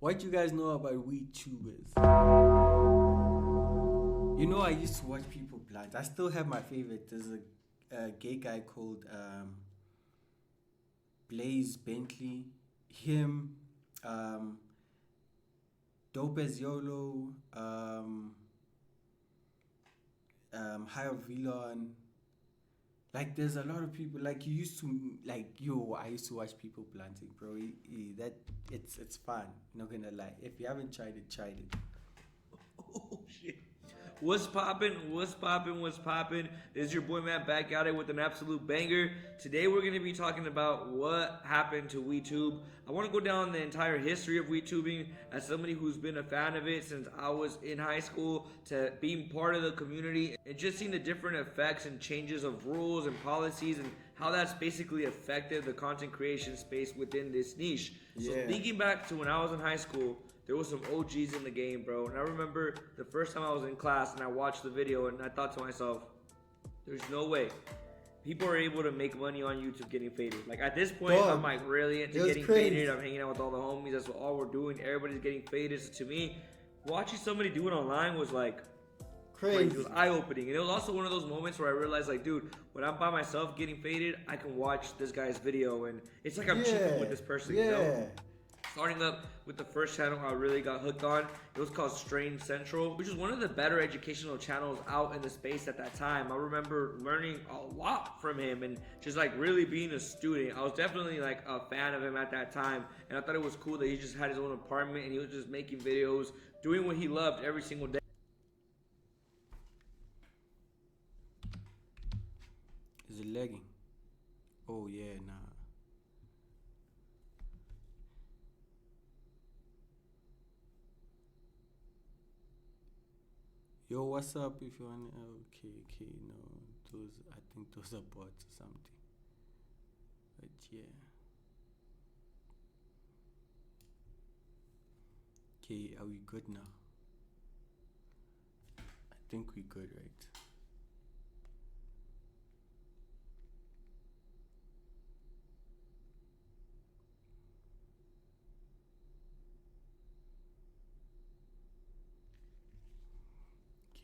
What you guys know about Weedtubers? You know, I used to watch people plant. I still have my favorite. There's a gay guy called Blaze Bentley. Him, Dope as YOLO, Higher Vilon. Like, there's a lot of people. Like, you used to, like, I used to watch people planting, bro. It's fun. Not gonna lie. If you haven't tried it, try it. Oh shit. What's poppin'? What's poppin'? What's poppin'? This is your boy Matt back at it with an absolute banger. Today we're gonna be talking about what happened to WeTube. I want to go down the entire history of WeTubing as somebody who's been a fan of it since I was in high school, to being part of the community and just seeing the different effects and changes of rules and policies and how that's basically affected the content creation space within this niche. So thinking back to when I was in high school, there was some OGs in the game, bro. And I remember the first time I was in class and I watched the video and I thought to myself, there's no way people are able to make money on YouTube getting faded. Like, at this point, I'm like really into getting faded. I'm hanging out with all the homies. That's all we're doing. Everybody's getting faded. So to me, watching somebody do it online was like crazy. It was eye-opening. And it was also one of those moments where I realized, like, dude, when I'm by myself getting faded, I can watch this guy's video and it's like I'm chipping with this person, you know? Starting up with the first channel I really got hooked on, it was called Strange Central, which was one of the better educational channels out in the space at that time. I remember learning a lot from him and just like really being a student. I was definitely like a fan of him at that time, and I thought it was cool that he just had his own apartment and he was just making videos, doing what he loved every single day. Is it lagging? Oh yeah, nah. Yo, what's up? If you want, okay, no, I think those are bots or something. But yeah. Okay, are we good now? I think we good, right?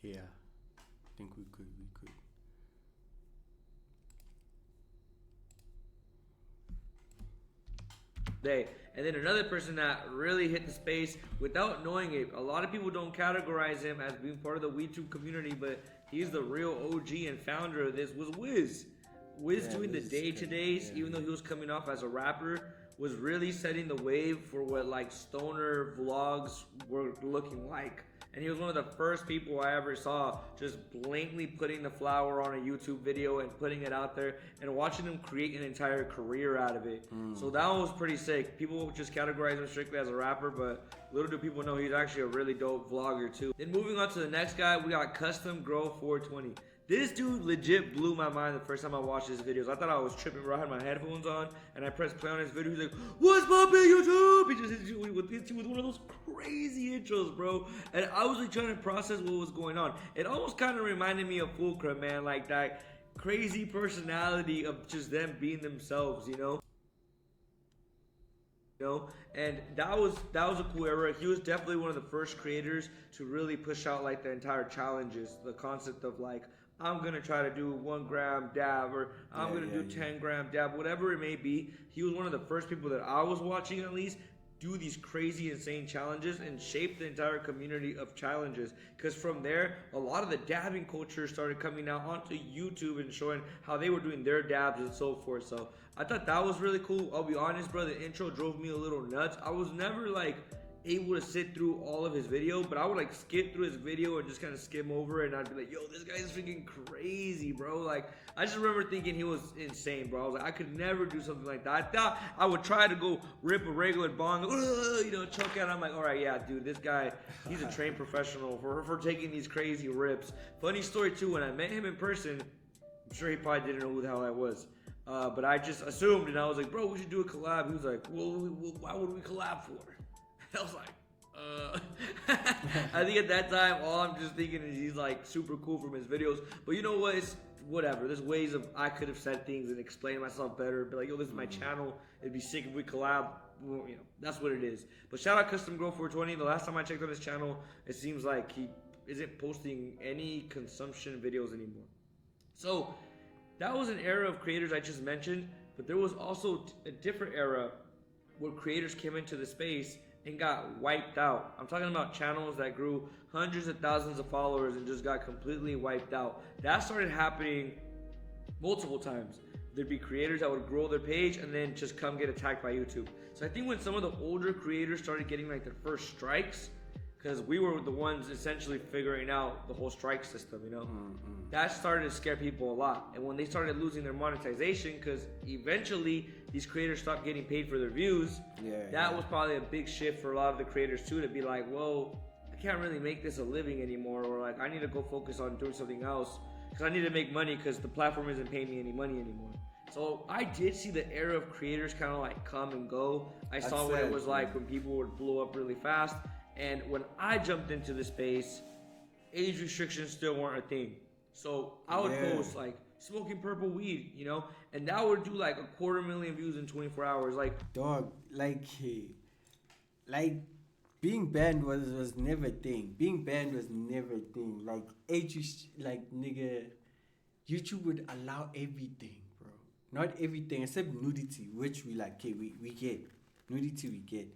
Yeah, I think we could. Day. And then another person that really hit the space without knowing it. A lot of people don't categorize him as being part of the WeTube community, but he's the real OG and founder of this, was Wiz. Wiz doing the day-to-days, even though he was coming off as a rapper, was really setting the wave for what like stoner vlogs were looking like. And he was one of the first people I ever saw just blatantly putting the flower on a YouTube video and putting it out there and watching him create an entire career out of it. So that was pretty sick. People just categorize him strictly as a rapper, but little do people know he's actually a really dope vlogger too. Then moving on to the next guy, we got Custom Grow 420. This dude legit blew my mind the first time I watched his videos. I thought I was tripping, bro. I had my headphones on and I pressed play on his video. He's like, "What's poppin', YouTube?" He just hit you with one of those crazy intros, bro. And I was like trying to process what was going on. It almost kind of reminded me of Fulcrum, man. Like that crazy personality of just them being themselves, you know? And that was a cool era. He was definitely one of the first creators to really push out like the entire challenges, the concept of like, I'm gonna try to do 1 gram dab, or I'm gonna do 10 gram dab, whatever it may be. He was one of the first people that I was watching at least do these crazy insane challenges and shape the entire community of challenges, because from there a lot of the dabbing culture started coming out onto YouTube and showing how they were doing their dabs and so forth. So I thought that was really cool. I'll be honest, bro, the intro drove me a little nuts. I was never like able to sit through all of his video, but I would like skip through his video and just kind of skim over it, and I'd be like, yo, this guy's freaking crazy, bro. Like, I just remember thinking he was insane, bro. I was like, I could never do something like that. I thought I would try to go rip a regular bong, choke out. I'm like, all right, yeah, dude, this guy, he's a trained professional for taking these crazy rips. Funny story too, when I met him in person, I'm sure he probably didn't know who the hell I was. But I just assumed, and I was like, bro, we should do a collab. He was like, well, why would we collab for? I was like, I think at that time, all I'm just thinking is he's like super cool from his videos. But you know what? It's whatever. There's ways of I could have said things and explained myself better. Be like, yo, this is my channel. It'd be sick if we collab. well, that's what it is. But shout out Custom Grow 420. The last time I checked on his channel, it seems like he isn't posting any consumption videos anymore. So that was an era of creators I just mentioned, but there was also a different era where creators came into the space and got wiped out. I'm talking about channels that grew hundreds of thousands of followers and just got completely wiped out. That started happening multiple times. There'd be creators that would grow their page and then just come get attacked by YouTube. So I think when some of the older creators started getting like their first strikes, because we were the ones essentially figuring out the whole strike system, that started to scare people a lot. And when they started losing their monetization, because eventually these creators stopped getting paid for their views, that was probably a big shift for a lot of the creators too, to be like, whoa, I can't really make this a living anymore, or like I need to go focus on doing something else because I need to make money because the platform isn't paying me any money anymore. So I did see the era of creators kind of like come and go. I saw what it was like when people would blow up really fast. And when I jumped into the space, age restrictions still weren't a thing. So I would post like smoking purple weed, and that would do like 250,000 views in 24 hours. Like, dog, like being banned was never a thing. Being banned was never a thing. Like nigga, YouTube would allow everything, bro. Not everything except nudity, which we like. Okay, we get nudity, we get,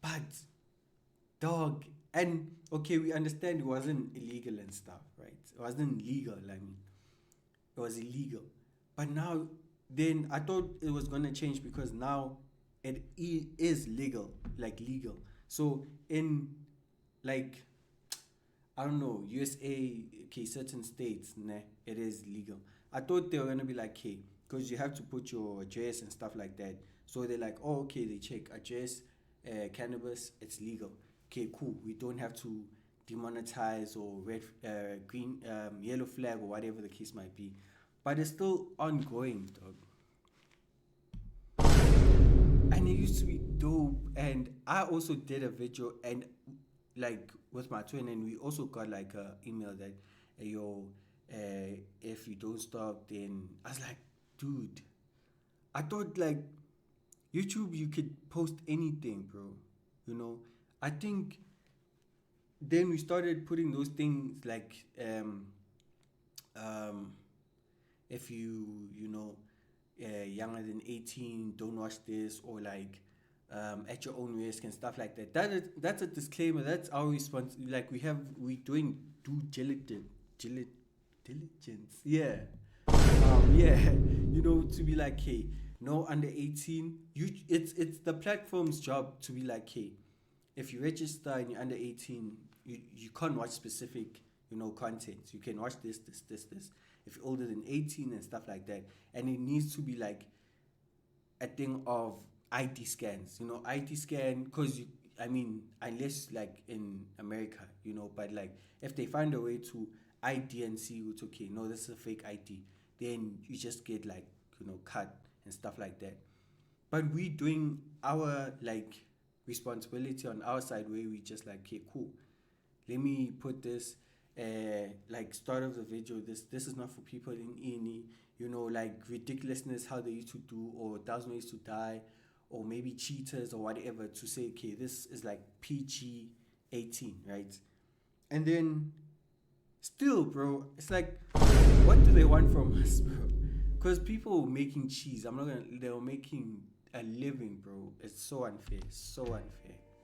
but dog, and okay, we understand it wasn't illegal and stuff, right? It wasn't legal. I mean, it was illegal, but now, then I thought it was gonna change because now it is legal. So in like, I don't know, USA, okay, certain states, it is legal. I thought they were gonna be like, hey, because you have to put your address and stuff like that. So they're like, oh, okay, they check address, cannabis, it's legal. Okay, cool. We don't have to demonetize or red, green, yellow flag or whatever the case might be. But it's still ongoing, dog. And it used to be dope. And I also did a video and like with my twin, and we also got like a email that, if you don't stop, then I was like, dude, I thought like YouTube you could post anything, bro. I think then we started putting those things like if younger than 18, don't watch this, or like at your own risk and stuff like that. That's a disclaimer. That's our response. Like we doing due diligence. Yeah. To be like, hey, no under 18. It's the platform's job to be like, hey, if you register and you're under 18, you can't watch specific, content. You can watch this. If you're older than 18 and stuff like that. And it needs to be like a thing of ID scans. ID scan, because, unless like in America, but like if they find a way to ID and see it's okay, no, this is a fake ID, then you just get like, cut and stuff like that. But we doing our like responsibility on our side where we just like, okay, cool, let me put this like start of the video, this is not for people in any, like ridiculousness how they used to do, or 1,000 Ways to Die, or maybe cheaters or whatever, to say, okay, this is like PG 18, right? And then still, bro, it's like, what do they want from us, bro? Because people were making cheese. They were making a living, bro. It's so unfair.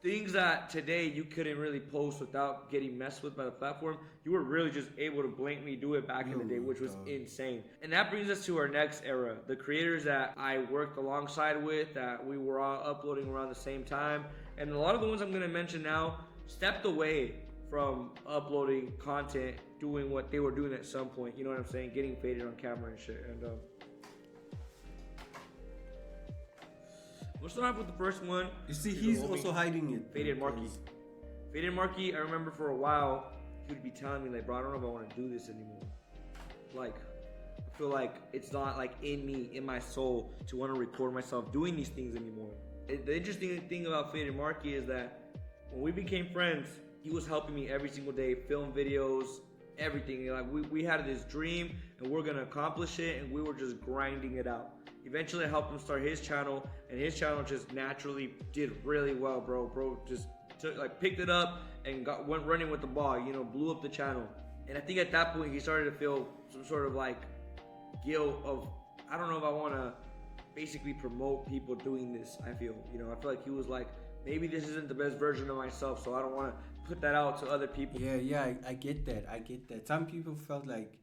Things that today you couldn't really post without getting messed with by the platform, you were really just able to blatantly do it back in the day, which was insane. And that brings us to our next era. The creators that I worked alongside with, that we were all uploading around the same time. And a lot of the ones I'm going to mention now stepped away from uploading content, doing what they were doing at some point. You know what I'm saying? Getting faded on camera and shit. And we'll start off with the first one. You see, he's also hiding it. Faded Marky. Faded Marky, I remember for a while, he would be telling me, like, bro, I don't know if I want to do this anymore. Like, I feel like it's not, like, in me, in my soul, to want to record myself doing these things anymore. The interesting thing about Faded Marky is that when we became friends, he was helping me every single day, film videos, everything. Like, we had this dream, and we're going to accomplish it, and we were just grinding it out. Eventually, I helped him start his channel, and his channel just naturally did really well, bro. Bro just picked it up and went running with the ball. You know, blew up the channel. And I think at that point he started to feel some sort of like guilt of, I don't know if I want to basically promote people doing this. I feel like he was like, maybe this isn't the best version of myself, so I don't want to put that out to other people. Yeah, I get that. I get that. Some people felt like,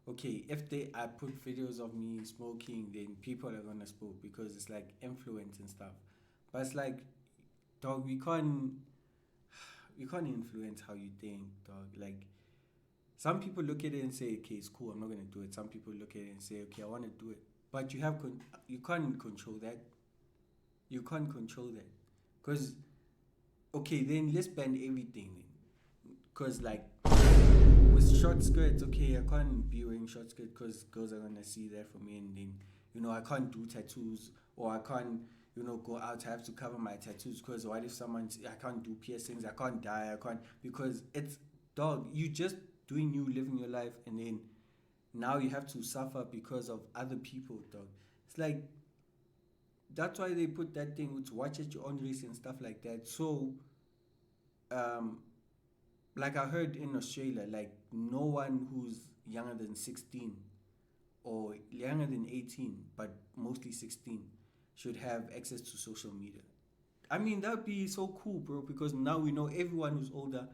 okay, if I put videos of me smoking, then people are gonna smoke because it's like influence and stuff. But it's like, dog, we can't influence how you think, dog. Like, some people look at it and say, okay, it's cool, I'm not gonna do it. Some people look at it and say, okay, I want to do it. But you can't control that. You can't control that, cause okay, then let's ban everything. Then, cause like with short skirts, okay, I can't be wearing short skirts because girls are gonna see that from me, and then I can't do tattoos, or I can't go out. I have to cover my tattoos because what if I can't do piercings, I can't dye, I can't, because it's, dog, you just doing you living your life, and then now you have to suffer because of other people, dog. It's like, that's why they put that thing to watch at your own risk and stuff like that. So like I heard in Australia, like no one who's younger than 16 or younger than 18, but mostly 16, should have access to social media. I mean, that would be so cool, bro, because now we know everyone who's older,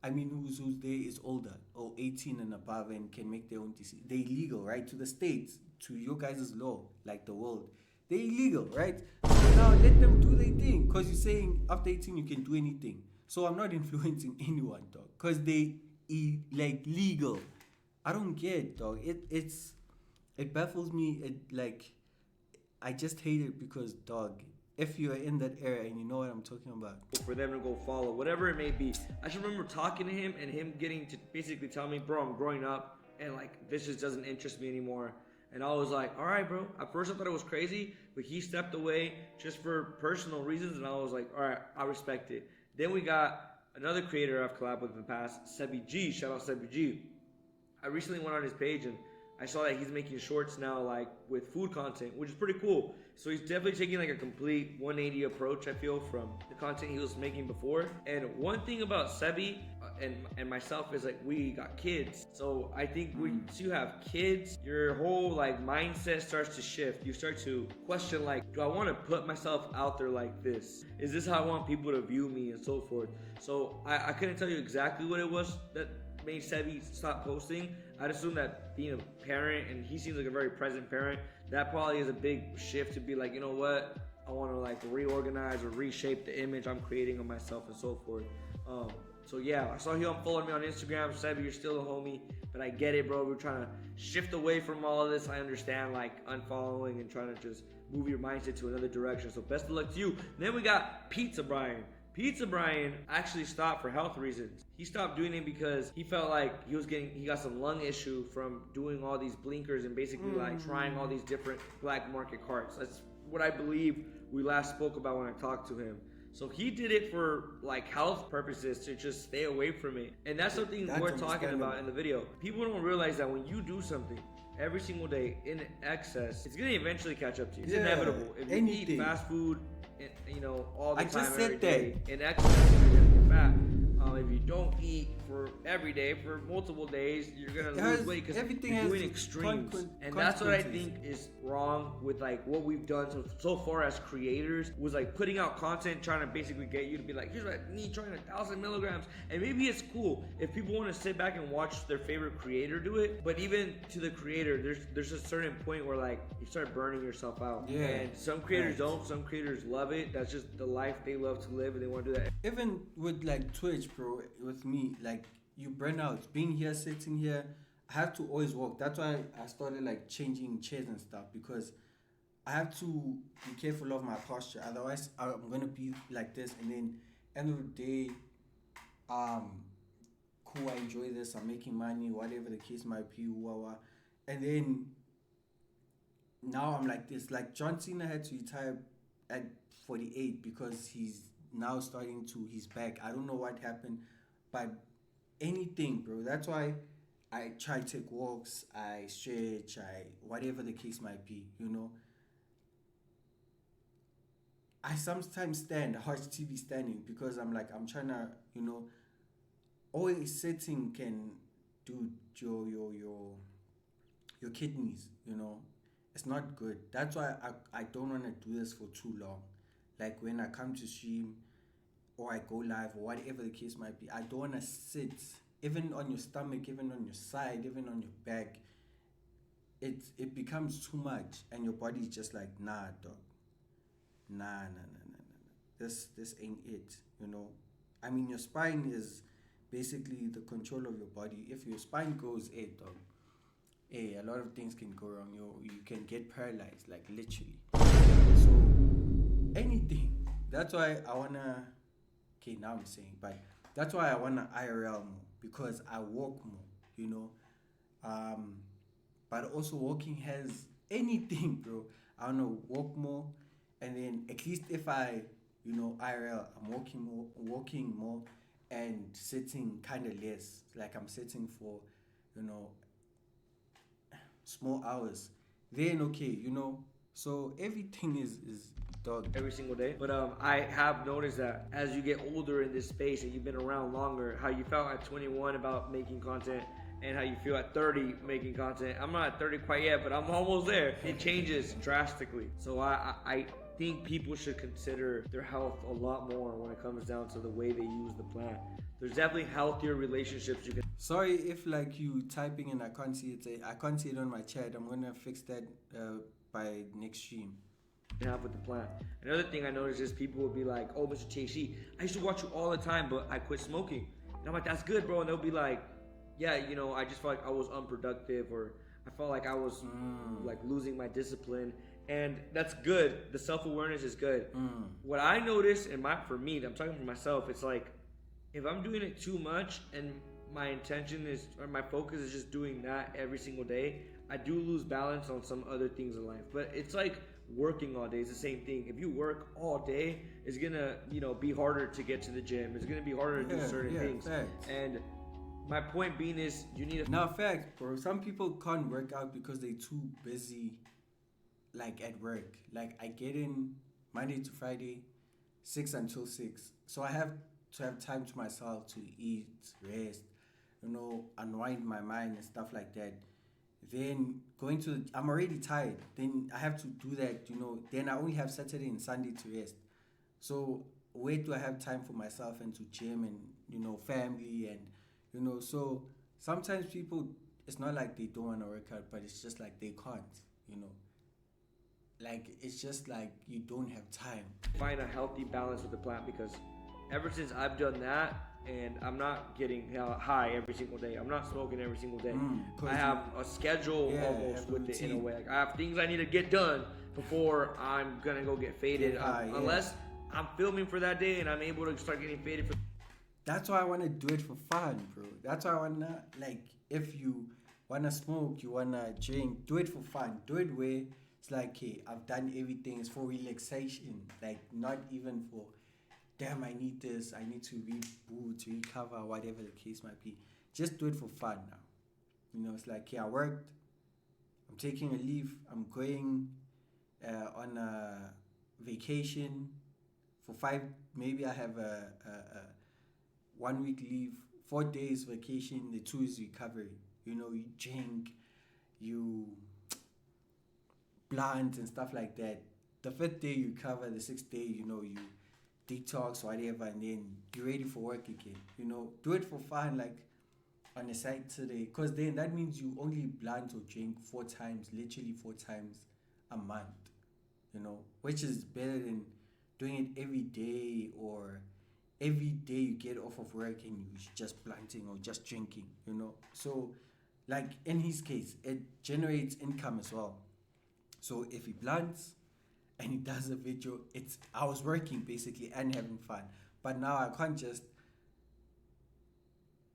who's there is older or 18 and above and can make their own decisions. They're illegal, right? To the states, to your guys' law, like the world. They're illegal, right? So now let them do their thing. Because you're saying after 18 you can do anything. So I'm not influencing anyone, dog. Because they like legal. I don't get it, dog. It baffles me. I just hate it because, dog, if you are in that area and you know what I'm talking about. For them to go follow, whatever it may be. I just remember talking to him and him getting to basically tell me, bro, I'm growing up and like this just doesn't interest me anymore. And I was like, all right, bro. At first I thought it was crazy, but he stepped away just for personal reasons, and I was like, all right, I respect it. Then we got another creator I've collabed with in the past, Sebi G. Shout out Sebi G. I recently went on his page and I saw that he's making shorts now, like with food content, which is pretty cool. So he's definitely taking like a complete 180 approach, I feel, from the content he was making before. And one thing about Sebi and myself is like, we got kids. So I think once you have kids, your whole like mindset starts to shift. You start to question like, do I want to put myself out there like this? Is this how I want people to view me and so forth? So I couldn't tell you exactly what it was that made Sebi stop posting. I'd assume that being a parent, and he seems like a very present parent, that probably is a big shift to be like, you know what, I want to like reorganize or reshape the image I'm creating of myself and so forth. So yeah, I saw you unfollowed me on Instagram. Sebi, you're still a homie, but I get it, bro. We're trying to shift away from all of this. I understand like unfollowing and trying to just move your mindset to another direction. So best of luck to you. Then we got Pizza Brian. Pizza Brian actually stopped for health reasons. He stopped doing it because he felt like he got some lung issue from doing all these blinkers and basically like trying all these different black market carts. That's what I believe we last spoke about when I talked to him. So he did it for like health purposes to just stay away from it. And that's something we're talking about in the video. People don't realize that when you do something every single day in excess, it's gonna eventually catch up to you. It's inevitable. If you eat fast food, all the time, every day, in excess, you're gonna get fat. If you don't eat for every day for multiple days, you're gonna lose weight because you're doing extremes. And that's what I think is wrong with like what we've done so far as creators, was like putting out content trying to basically get you to be like, here's what I need, trying 1,000 milligrams. And maybe it's cool if people want to sit back and watch their favorite creator do it, but even to the creator, there's a certain point where like you start burning yourself out. Yeah. And some creators don't, some creators love it. That's just the life they love to live and they want to do that. Even with like Twitch, bro, with me, like you burn out. Being here, sitting here, I have to always walk. That's why I started like changing chairs and stuff, because I have to be careful of my posture. Otherwise, I'm gonna be like this, and then end of the day, cool, I enjoy this, I'm making money, whatever the case might be, and then now I'm like this. Like John Cena had to retire at 48 because he's now he's back. I don't know what happened, but anything, bro. That's why I try to take walks, I stretch, whatever the case might be, I sometimes watch TV standing because I'm trying to, always sitting can do your kidneys, It's not good. That's why I don't want to do this for too long. Like when I come to stream or I go live or whatever the case might be, I don't want to sit, even on your stomach, even on your side, even on your back. It becomes too much and your body's just like, nah, dog. Nah. This ain't it, I mean, your spine is basically the control of your body. If your spine goes, dog, a lot of things can go wrong. You can get paralyzed, like literally. So anything. That's why I wanna. Okay, now I'm saying, but that's why I wanna IRL more because I walk more. But also walking has anything, bro. I wanna walk more, and then at least if I, IRL, I'm walking more, and sitting kind of less. Like I'm sitting for, small hours. Then okay, So everything is dog. Every single day. But I have noticed that as you get older in this space and you've been around longer, how you felt at 21 about making content and how you feel at 30 making content. I'm not at 30 quite yet, but I'm almost there. It changes drastically. So I think people should consider their health a lot more when it comes down to the way they use the plant. There's definitely healthier relationships you can. Sorry if like you typing and I can't see it. I can't see it on my chat. I'm gonna fix that by next stream. Have with the plant. Another thing I noticed is people would be like, "Oh, Mr. THC, I used to watch you all the time, but I quit smoking." And I'm like, "That's good, bro." And they'll be like, "Yeah, I just felt like I was unproductive, or I felt like I was like losing my discipline." And that's good. The self-awareness is good. What I notice, and for me, I'm talking for myself, it's like if I'm doing it too much and my intention is, or my focus is just doing that every single day, I do lose balance on some other things in life. But it's like working all day is the same thing. If you work all day, it's gonna be harder to get to the gym. It's gonna be harder to do certain things. Facts. And my point being is you need now fact, bro. Some people can't work out because they're too busy, like at work. Like I get in Monday to Friday, 6 until 6. So I have to have time to myself to eat, rest, unwind my mind and stuff like that. Then I'm already tired. Then I have to do that, Then I only have Saturday and Sunday to rest. So where do I have time for myself and to gym and, family and, so sometimes people, it's not like they don't want to work out, but it's just like they can't, Like it's just like you don't have time. Find a healthy balance with the plant because ever since I've done that, and I'm not getting high every single day. I'm not smoking every single day. I have a schedule almost with it in a way. Like I have things I need to get done before I'm gonna go get faded. Unless I'm filming for that day and I'm able to start getting faded. That's why I want to do it for fun, bro. That's why I wanna if you wanna smoke, you wanna drink, do it for fun. Do it where it's like, hey, I've done everything. It's for relaxation, like not even for. Damn, I need this, I need to reboot, recover, whatever the case might be. Just do it for fun now. It's like, I worked, I'm taking a leave, I'm going on a vacation for 5, maybe I have a 1 week leave, 4 days vacation, the 2 is recovery. You drink, you blunt and stuff like that. The 5th day you recover, the 6th day, you detox, whatever, and then you're ready for work again. Do it for fun, like on a side today, because then that means you only blunt or drink 4 times, literally 4 times a month, which is better than doing it every day or every day you get off of work and you just blunting or just drinking, So, like in his case, it generates income as well. So if he blunts and he does a video, I was working basically and having fun. But now I can't just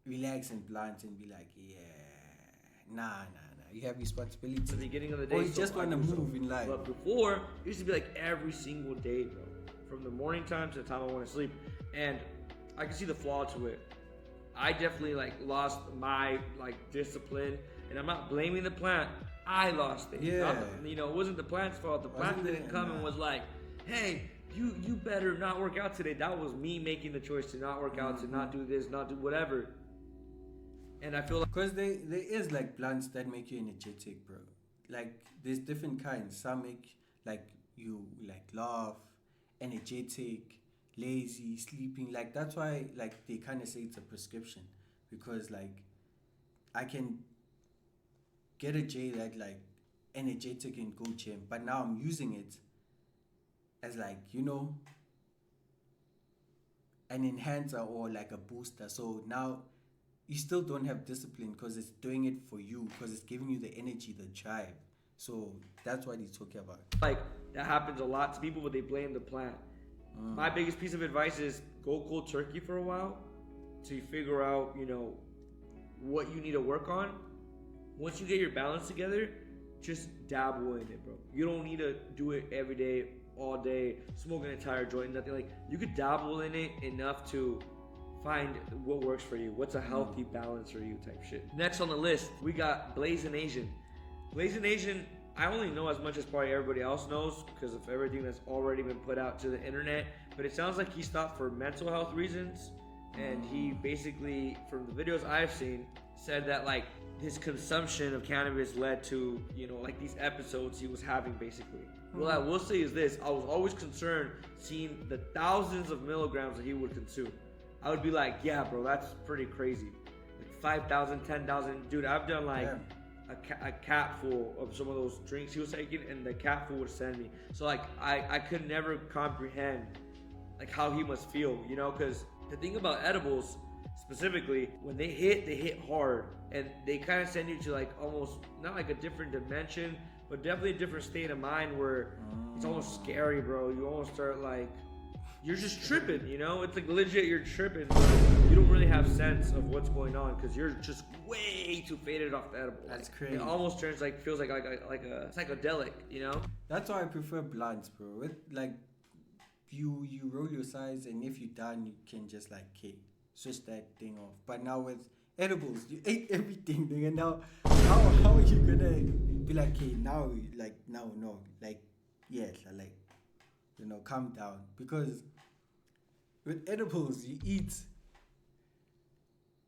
relax and blunt and be like, nah. You have responsibility. At the beginning of the day, or you just want to move in life. But before, it used to be like every single day, bro. From the morning time to the time I want to sleep. And I can see the flaw to it. I definitely lost my discipline. And I'm not blaming the plant. I lost it. Yeah. It wasn't the plant's fault. The plant didn't come and was like, hey, you better not work out today. That was me making the choice to not work out, to not do this, not do whatever. And I feel like Because there is like blunts that make you energetic, bro. Like there's different kinds. Some make like you like laugh, energetic, lazy, sleeping. Like that's why like they kind of say it's a prescription, because like I can get a J that like energetic and go gym, but now I'm using it as like an enhancer or like a booster. So now you still don't have discipline because it's doing it for you, because it's giving you the energy, the drive. So that's what he's talking about. like that happens a lot to people, but they blame the plant. My biggest piece of advice is go cold turkey for a while till you figure out, what you need to work on. Once you get your balance together, just dabble in it, bro. You don't need to do it every day, all day, smoke an entire joint, nothing. Like, you could dabble in it enough to find what works for you, what's a healthy balance for you type shit. Next on the list, we got Blazing Asian. Blazing Asian, I only know as much as probably everybody else knows because of everything that's already been put out to the internet, but it sounds like he stopped for mental health reasons, and he basically, from the videos I've seen, said that like his consumption of cannabis led to, like these episodes he was having basically. What I will say is this: I was always concerned seeing the thousands of milligrams that he would consume. I would be like, yeah, bro, that's pretty crazy. Like 5,000, 10,000. Dude, I've done like a cap full of some of those drinks he was taking, and the cap full would send me. So like I could never comprehend like how he must feel, because the thing about edibles specifically, when they hit hard, and they kind of send you to like almost not like a different dimension, but definitely a different state of mind where it's almost scary, bro. You almost start like, you're just tripping, It's like legit, you're tripping. You don't really have sense of what's going on because you're just way too faded off the edible. That's like, crazy. It almost turns feels like a psychedelic, That's why I prefer blunts, bro. With like you roll your sides, and if you're done, you can just like switch that thing off. But now with edibles, you ate everything, nigga. Now how are you gonna be like, now no, like yes, like calm down, because with edibles you eat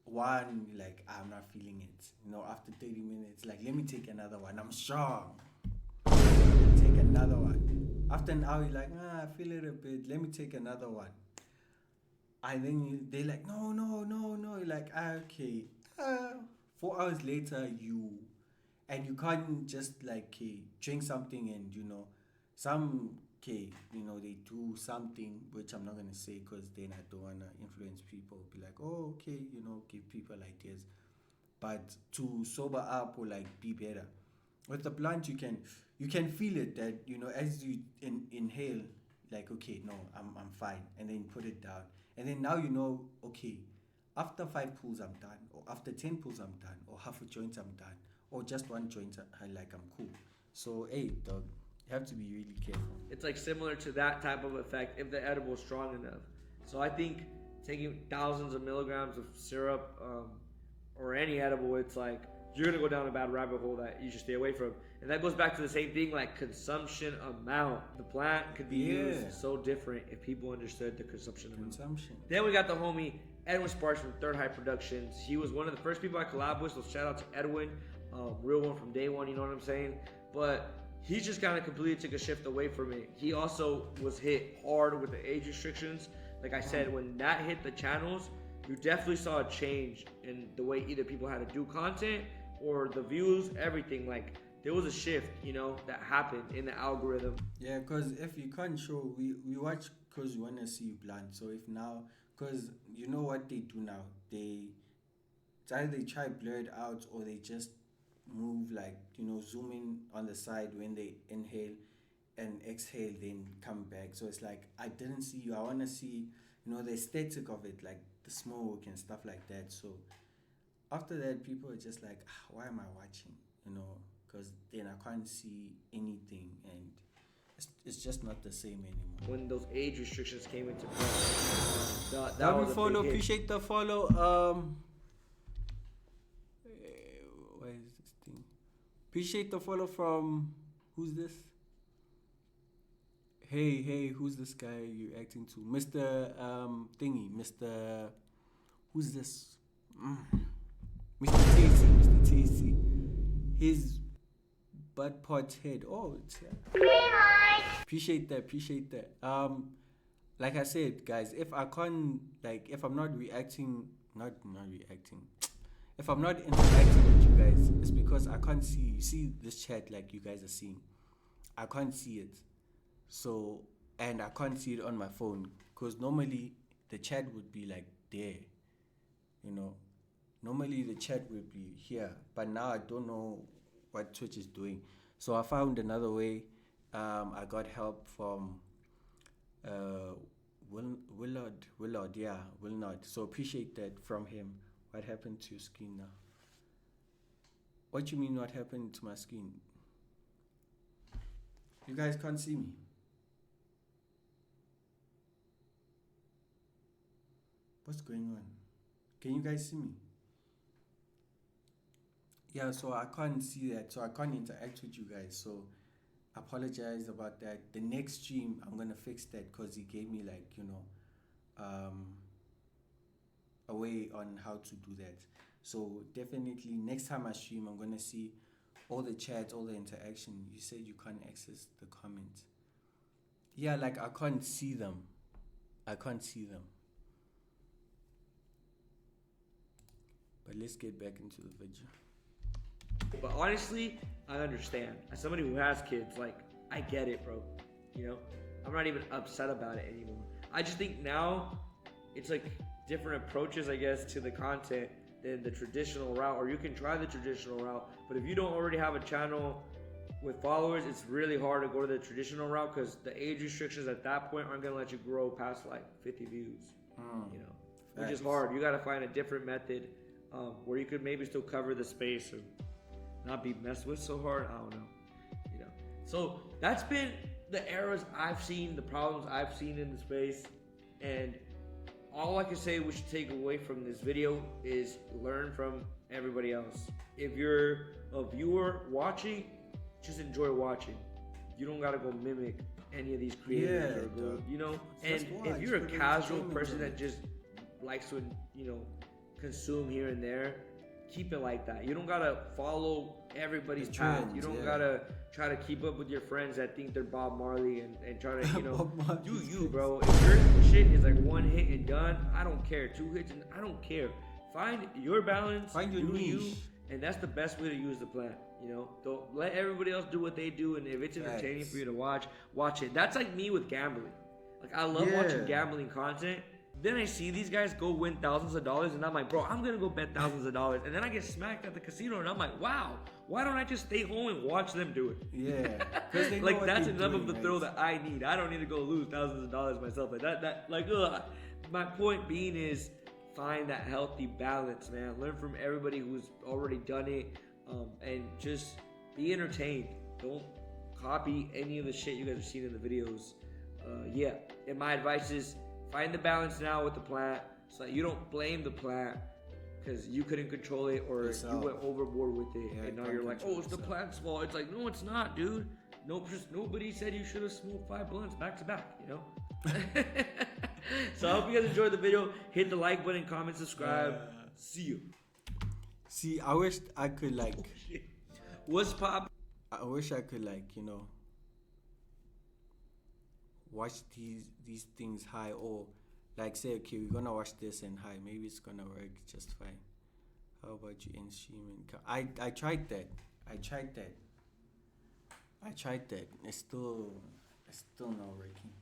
one, like I'm not feeling it. After 30 minutes, like let me take another one. I'm strong. Take another one. After an hour, you're like, I feel it a bit. Let me take another one. And then they're like, no. You're like, okay. 4 hours later, you can't just like drink something and some they do something which I'm not gonna say because then I don't wanna influence people. Be like, oh okay, give people ideas, but to sober up or like be better. With the plant, you can feel it that as you inhale, like okay, no, I'm fine, and then put it down, and then now okay, after 5 pulls I'm done, or after 10 pulls I'm done, or half a joint I'm done, or just one joint I'm cool. So hey, dog, you have to be really careful. It's like similar to that type of effect if the edible is strong enough. So I think taking thousands of milligrams of syrup or any edible, it's like you're gonna go down a bad rabbit hole that you should stay away from. And that goes back to the same thing, like consumption amount. The plant could be used so different if people understood the consumption amount. Then we got the homie Edwin Sparks from Third High Productions. He was one of the first people I collabed with, so shout out to Edwin, real one from day one, you know what I'm saying? But he just kind of completely took a shift away from it. He also was hit hard with the age restrictions. Like I said, when that hit the channels, you definitely saw a change in the way either people had to do content or the views, everything. Like there was a shift, that happened in the algorithm. Yeah, because if you can't show, we watch because we want to see you blunt. So if now, because you know what they do now, it's either they try blur it out or they just move like zoom in on the side when they inhale and exhale, then come back. So it's like, I didn't see you. I want to see the aesthetic of it, like the smoke and stuff like that. So after that, people are just like, why am I watching? Because then I can't see anything, and it's just not the same anymore. When those age restrictions came into play, that was follow. Appreciate the follow. Where is this thing? Appreciate the follow from who's this? hey, who's this guy you acting to? Mr. Thingy, Mr. Who's this? Mm. Mr. Tasty, Mr. Tasty. His butt pot's head. Oh, it's appreciate that. Like I said, guys, if I can't, like, if I'm not reacting, not reacting, if I'm not interacting with you guys, it's because I can't see. You see this chat, like you guys are seeing. I can't see it. So, and I can't see it on my phone because normally the chat would be like there, you know. Normally the chat would be here, but now I don't know what Twitch is doing. So I found another way. I got help from uh, Willard. So appreciate that from him. What happened to your screen now? What you mean? What happened to my screen? You guys can't see me. What's going on? Can you guys see me? Yeah, so I can't see that, so I can't interact with you guys. So apologize about that. The next stream I'm gonna fix that because he gave me like a way on how to do that. So definitely next time I stream I'm gonna see all the chats, all the interaction. You said you can't access the comments. Yeah, like I can't see them. I can't see them. But let's get back into the video. But honestly, I understand. As somebody who has kids, like, I get it, bro. You know? I'm not even upset about it anymore. I just think now it's like different approaches, I guess, to the content than the traditional route. Or you can try the traditional route, but if you don't already have a channel with followers, it's really hard to go to the traditional route because the age restrictions at that point aren't gonna let you grow past like 50 views. You know, which is hard. You gotta find a different method where you could maybe still cover the space and not be messed with so hard. I don't know. You know. So that's been the errors I've seen, the problems I've seen in the space, and all I can say we should take away from this video is learn from everybody else. If you're a viewer watching, just enjoy watching. You don't gotta go mimic any of these creators or go, you know. And if you're a casual person that just likes to, you know, consume here and there, keep it like that. You don't gotta follow everybody's path. You don't gotta try to keep up with your friends that think they're Bob Marley and try to, you know, do you, bro. If your shit is like one hit and done, I don't care. 2 hits and I don't care. Find your balance, find your niche. You, and that's the best way to use the plant. You know, don't let everybody else do what they do, and if it's entertaining for you to watch it. That's like me with gambling. Like I love watching gambling content. Then I see these guys go win thousands of dollars, and I'm like, bro, I'm gonna go bet thousands of dollars. And then I get smacked at the casino, and I'm like, wow, why don't I just stay home and watch them do it? Yeah, like that's enough of the thrill that I need. I don't need to go lose thousands of dollars myself. Like that. Like, my point being is find that healthy balance, man. Learn from everybody who's already done it, and just be entertained. Don't copy any of the shit you guys have seen in the videos. And my advice is, find the balance now with the plant so that you don't blame the plant because you couldn't control it or you went overboard with it, and now you're like, oh, it's the plant's fault. It's like, no, it's not, dude. Nobody said you should have smoked 5 blunts back to back, you know? So I hope you guys enjoyed the video. Hit the like button, comment, subscribe. See you. See, I wish I could like... What's pop? I wish I could like, you know, watch these things high, or like say, okay, we're gonna watch this and high, maybe it's gonna work just fine. How about you in streaming? I tried that. It's still not working.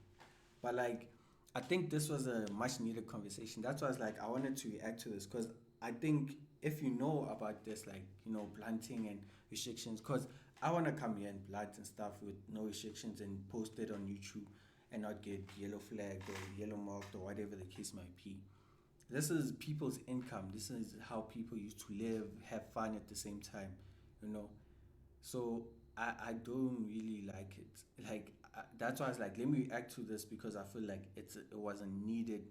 But like, I think this was a much needed conversation. That's why I was like, I wanted to react to this because I think if you know about this, like, you know, blunting and restrictions, because I want to come here and blunt and stuff with no restrictions and post it on YouTube and not get yellow flagged or yellow marked or whatever the case might be. This is people's income. This is how people used to live, have fun at the same time, you know. So I don't really like it. Like that's why I was like, let me react to this because I feel like it was a needed